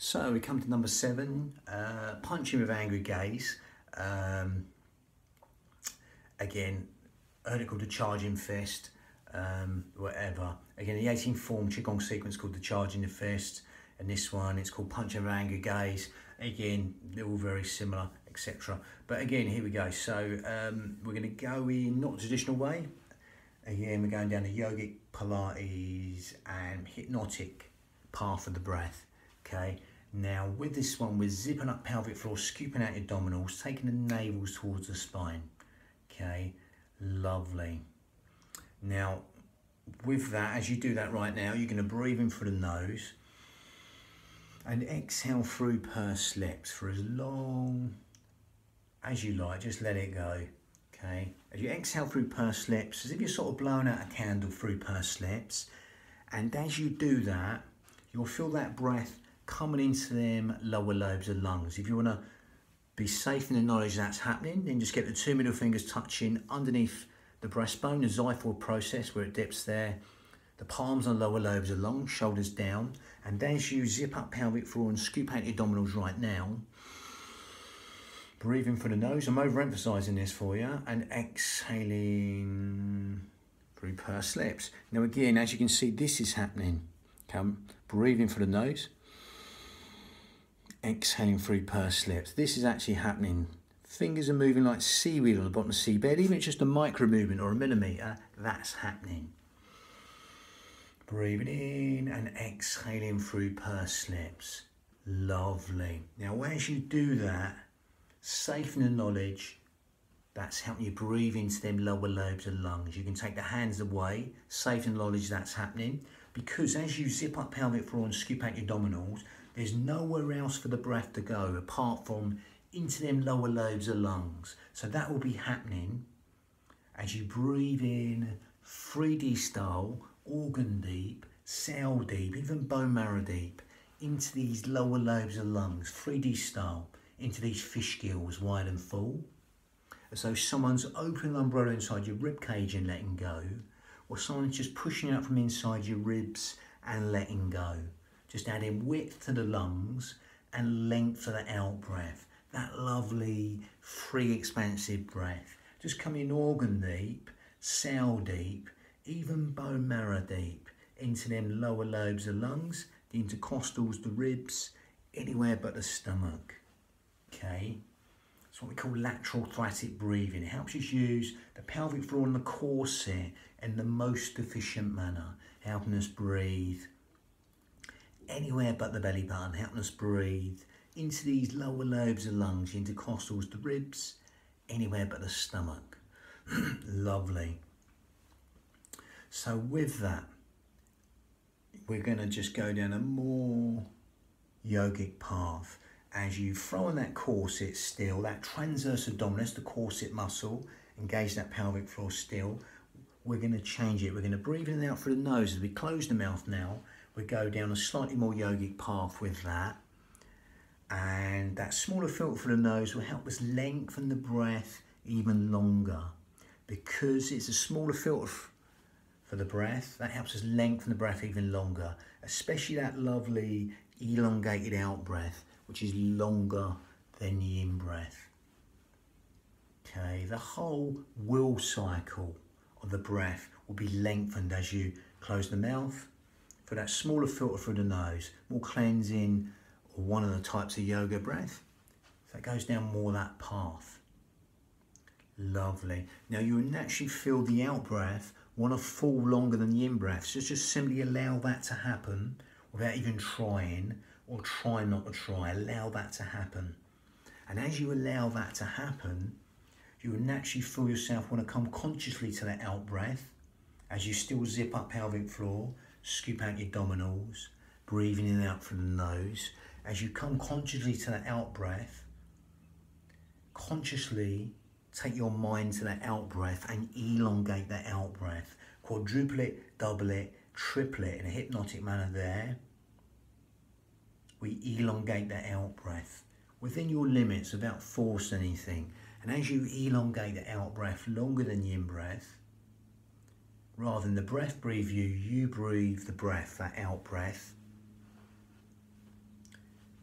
So we come to number 7, punching with angry gaze. Again, heard it called the charging fist, whatever. Again, the 18 form qigong sequence called the charging the fist, and this one it's called punching with angry gaze. Again, they're all very similar, etc. But again, here we go. So we're going to go in not the traditional way. Again, we're going down the yogic, Pilates and hypnotic path of the breath. Okay, now with this one, we're zipping up pelvic floor, scooping out your abdominals, taking the navels towards the spine. Okay, lovely. Now, with that, as you do that right now, you're going to breathe in through the nose and exhale through pursed lips for as long as you like. Just let it go. Okay, as you exhale through pursed lips, as if you're sort of blowing out a candle through pursed lips, and as you do that, you'll feel that breath coming into them lower lobes of lungs. If you want to be safe in the knowledge that's happening, then just get the 2 middle fingers touching underneath the breastbone, the xiphoid process where it dips there, the palms on lower lobes of lungs, shoulders down, and as you zip up pelvic floor and scoop out your abdominals right now, breathing through the nose, I'm overemphasizing this for you, and exhaling through pursed lips. Now again, as you can see, this is happening. Come, breathing through the nose, exhaling through pursed lips. This is actually happening. Fingers are moving like seaweed on the bottom of the seabed, even if it's just a micro movement or a millimetre, that's happening. Breathing in and exhaling through pursed lips. Lovely. Now as you do that, safe in the knowledge that's helping you breathe into them lower lobes of lungs. You can take the hands away, safe in the knowledge that's happening, because as you zip up pelvic floor and scoop out your abdominals, there's nowhere else for the breath to go apart from into them lower lobes of lungs. So that will be happening as you breathe in 3D style, organ deep, cell deep, even bone marrow deep, into these lower lobes of lungs, 3D style, into these fish gills wide and full, as though someone's opening an umbrella inside your rib cage and letting go, or someone's just pushing out from inside your ribs and letting go. Just adding width to the lungs and length to the out breath. That lovely, free, expansive breath. Just coming organ deep, cell deep, even bone marrow deep, into them lower lobes of lungs, the intercostals, the ribs, anywhere but the stomach. Okay, it's what we call lateral thoracic breathing. It helps us use the pelvic floor and the core set in the most efficient manner, helping us breathe anywhere but the belly button, helping us breathe into these lower lobes of lungs, intercostals, the ribs, anywhere but the stomach. Lovely. So with that, we're going to just go down a more yogic path. As you throw on that corset still, that transverse abdominis, the corset muscle, engage that pelvic floor still, we're going to change it. We're going to breathe in and out through the nose. As we close the mouth now, we go down a slightly more yogic path with that. And that smaller filter for the nose will help us lengthen the breath even longer. Because it's a smaller filter for the breath, that helps us lengthen the breath even longer. Especially that lovely elongated out breath, which is longer than the in-breath. Okay, the whole will cycle of the breath will be lengthened as you close the mouth. For that smaller filter through the nose, more cleansing, or one of the types of yoga breath. So it goes down more that path. Lovely. Now you will naturally feel the out breath want to fall longer than the in breath. So just simply allow that to happen without even trying, or try not to try. Allow that to happen. And as you allow that to happen, you will naturally feel yourself want to come consciously to that out breath as you still zip up pelvic floor, scoop out your abdominals, breathing in and out through the nose. As you come consciously to that out breath, consciously take your mind to that out breath and elongate that out breath. Quadruple it, double it, triple it in a hypnotic manner there. We elongate that out breath within your limits without force anything. And as you elongate the out breath longer than the in breath, rather than the breath breathe you, you breathe the breath, that out breath.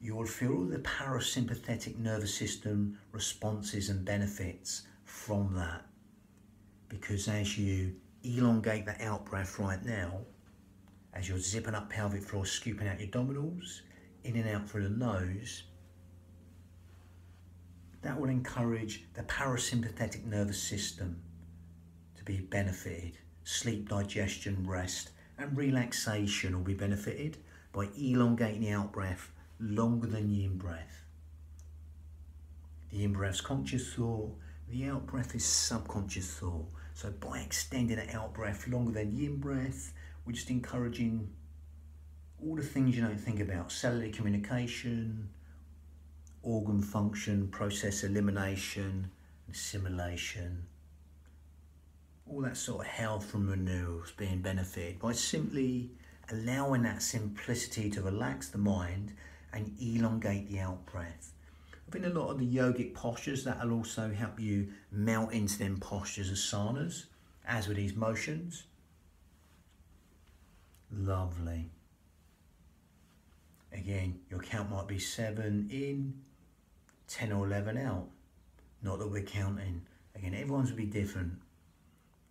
you'll feel all the parasympathetic nervous system responses and benefits from that. Because as you elongate the out breath right now, as you're zipping up pelvic floor, scooping out your abdominals, in and out through the nose, that will encourage the parasympathetic nervous system to be benefited. Sleep, digestion, rest, and relaxation will be benefited by elongating the out breath longer than the in breath. The in breath's conscious thought, the out breath is subconscious thought. So by extending the out breath longer than the in breath, we're just encouraging all the things you don't think about: cellular communication, organ function, process elimination, assimilation, all that sort of health and renewals being benefited by simply allowing that simplicity to relax the mind and elongate the out breath. I think a lot of the yogic postures that will also help you melt into them postures as asanas, as with these motions. Lovely. Again, your count might be 7 in, 10 or 11 out. Not that we're counting. Again, everyone's will be different.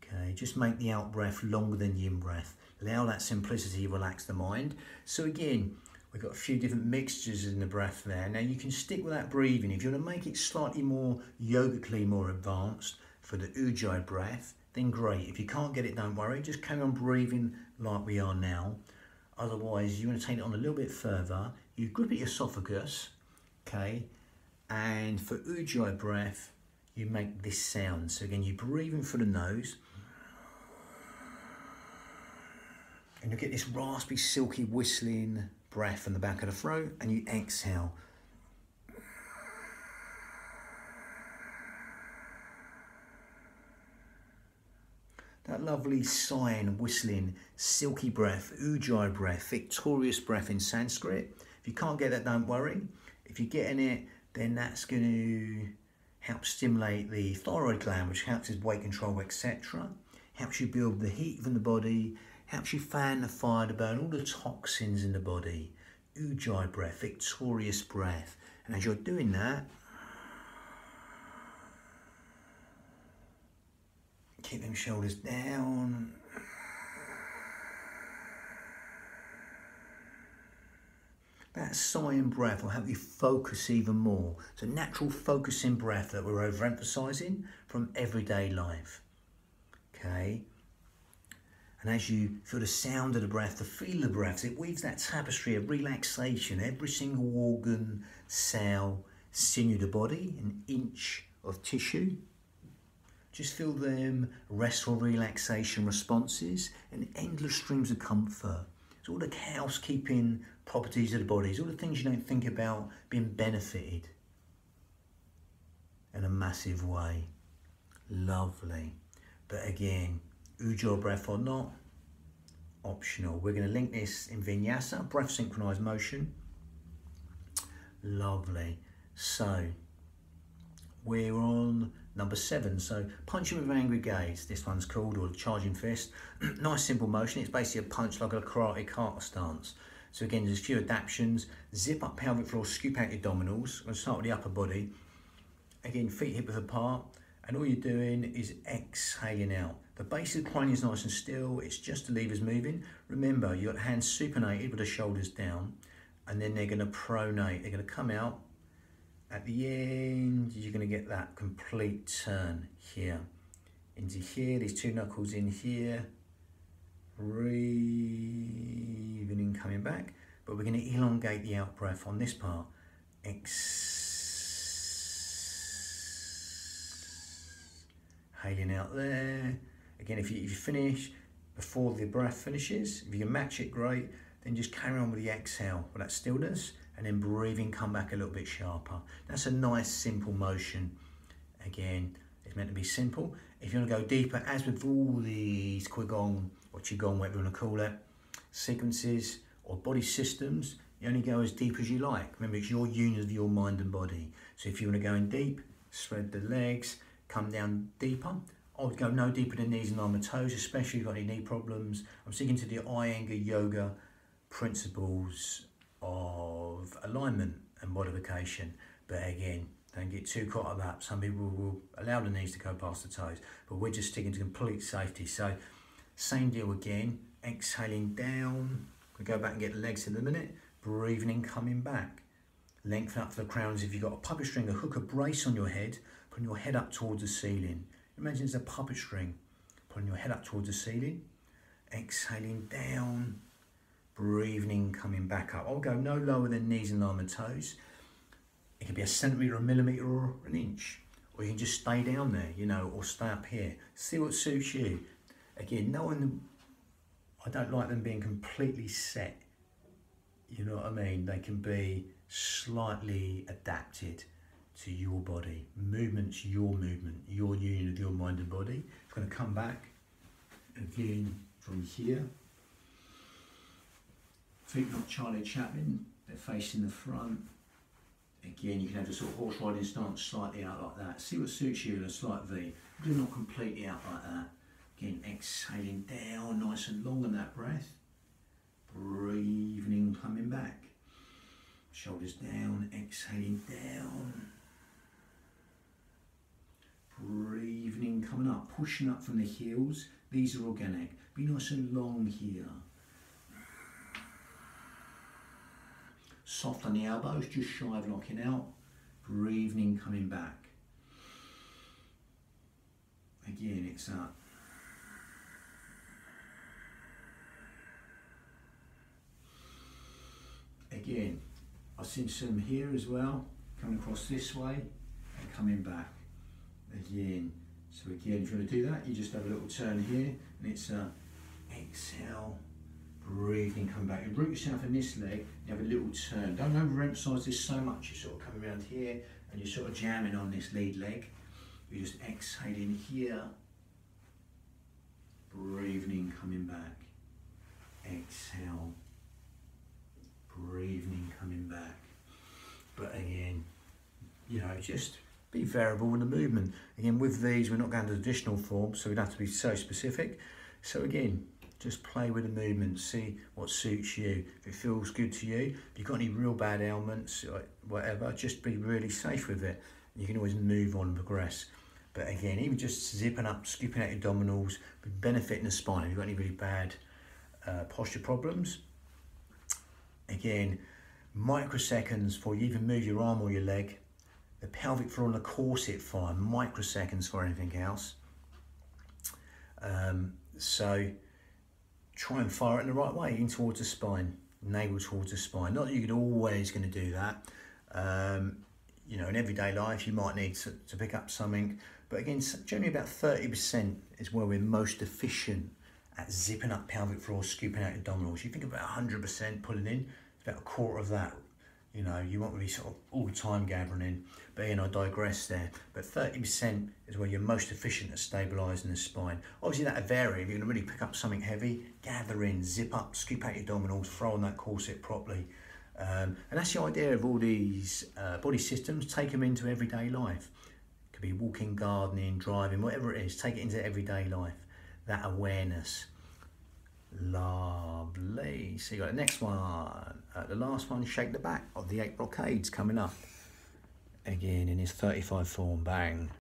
Okay, just make the out breath longer than the in breath. Allow that simplicity to relax the mind. So again, we've got a few different mixtures in the breath there. Now you can stick with that breathing. If you want to make it slightly more yogically more advanced for the ujjayi breath, then great. If you can't get it, don't worry. Just carry on breathing like we are now. Otherwise, you want to take it on a little bit further. You grip at your esophagus, okay? And for ujjayi breath, you make this sound. So again, you breathe in through the nose. And you get this raspy, silky, whistling breath from the back of the throat, and you exhale. That lovely sighing, whistling, silky breath, ujjayi breath, victorious breath in Sanskrit. If you can't get that, don't worry. If you're getting it, then that's going to help stimulate the thyroid gland, which helps with weight control, etc. Helps you build the heat from the body, helps you fan the fire to burn all the toxins in the body. Ujjayi breath, victorious breath. And as you're doing that, keep them shoulders down. That sighing breath will help you focus even more. It's a natural focusing breath that we're overemphasizing from everyday life. Okay? And as you feel the sound of the breath, the feel of the breath, it weaves that tapestry of relaxation. Every single organ, cell, sinew of the body, an inch of tissue. Just feel them restful relaxation responses and endless streams of comfort. It's all the housekeeping properties of the body. It's all the things you don't think about being benefited in a massive way. Lovely. But again, ujjayi breath or not, optional. We're going to link this in vinyasa, breath synchronized motion. Lovely. So we're on number 7. So punching with an angry gaze, this one's called, or the charging fist. Nice simple motion. It's basically a punch like a karate kata stance. So again, there's a few adaptations. Zip up pelvic floor, scoop out your abdominals. I'm going to start with the upper body. Again, feet hip width apart. And all you're doing is exhaling out. The base of the cranium is nice and still. It's just the levers moving. Remember, you've got the hands supinated with the shoulders down. And then they're going to pronate. They're going to come out. At the end, you're going to get that complete turn here. Into here, these two knuckles in here. Breathing in, coming back. But we're going to elongate the out breath on this part. Exhaling out there. Again, if you finish before the breath finishes, if you can match it, great. Then just carry on with the exhale with that stillness, and then breathing, come back a little bit sharper. That's a nice, simple motion. Again, it's meant to be simple. If you want to go deeper, as with all these qigong or qigong, whatever you want to call it, sequences or body systems, you only go as deep as you like. Remember, it's your union of your mind and body. So if you want to go in deep, spread the legs, come down deeper. I would go no deeper than knees and arm and toes, especially if you've got any knee problems. I'm sticking to the Iyengar yoga principles of alignment and modification. But again, don't get too caught up. Some people will allow the knees to go past the toes, but we're just sticking to complete safety. So same deal again, exhaling down. We go back and get the legs in a minute. Breathing in, coming back. Lengthen up for the crowns. If you've got a puppet string, a hook, a brace on your head, putting your head up towards the ceiling. Imagine it's a puppet string, putting your head up towards the ceiling. Exhaling down. Breathing in, coming back up. I'll go no lower than knees in line with toes. It can be a centimetre, a millimetre, or an inch. Or you can just stay down there, you know, or stay up here. See what suits you. Again, I don't like them being completely set. You know what I mean? They can be slightly adapted to your body. Movement's your movement, your union of your mind and body. It's going to come back again from here. Feet like Charlie Chaplin, they're facing the front. Again, you can have a sort of horse riding stance slightly out like that. See what suits you in a slight V. Do not completely out like that. Again, exhaling down, nice and long on that breath. Breathing in, coming back. Shoulders down, exhaling down. Breathing in, coming up, pushing up from the heels. These are organic. Be nice and long here. Soft on the elbows, just shy of locking out. Breathing in, coming back. Again, it's up. Again, I've seen some here as well, coming across this way and coming back. Again, so again, if you want to do that, you just have a little turn here, and it's a exhale, breathing, coming back. You root yourself in this leg, you have a little turn. Don't overemphasize this so much. You're sort of coming around here, and you're sort of jamming on this lead leg. You're just exhaling here, breathing, coming back. Exhale. Breathing, coming back. But again, you know, just be variable in the movement. Again, with these, we're not going to traditional form, so we'd have to be so specific. So again, just play with the movement, see what suits you. If it feels good to you, if you've got any real bad ailments, or whatever, just be really safe with it. You can always move on and progress. But again, even just zipping up, skipping out your abdominals, benefiting the spine. If you've got any really bad posture problems, again, microseconds before you even move your arm or your leg. The pelvic floor and the corset fine, microseconds for anything else. So try and fire it in the right way, in towards the spine, navel towards the spine. Not that you're always going to do that. You know, in everyday life, you might need to pick up something. But again, generally about 30% is where we're most efficient at zipping up pelvic floor, scooping out abdominals. You think about 100% pulling in, it's about a quarter of that. You know, you won't really sort of all the time gathering in. But again, I digress there. But 30% is where you're most efficient at stabilising the spine. Obviously, that'll vary. If you're going to really pick up something heavy, gather in, zip up, scoop out your abdominals, throw on that corset properly. And that's the idea of all these body systems. Take them into everyday life. It could be walking, gardening, driving, whatever it is. Take it into everyday life. That awareness. Lovely. So you got the next one. The last one, shake the back of the 8 blockades coming up. Again in his 35 form, bang.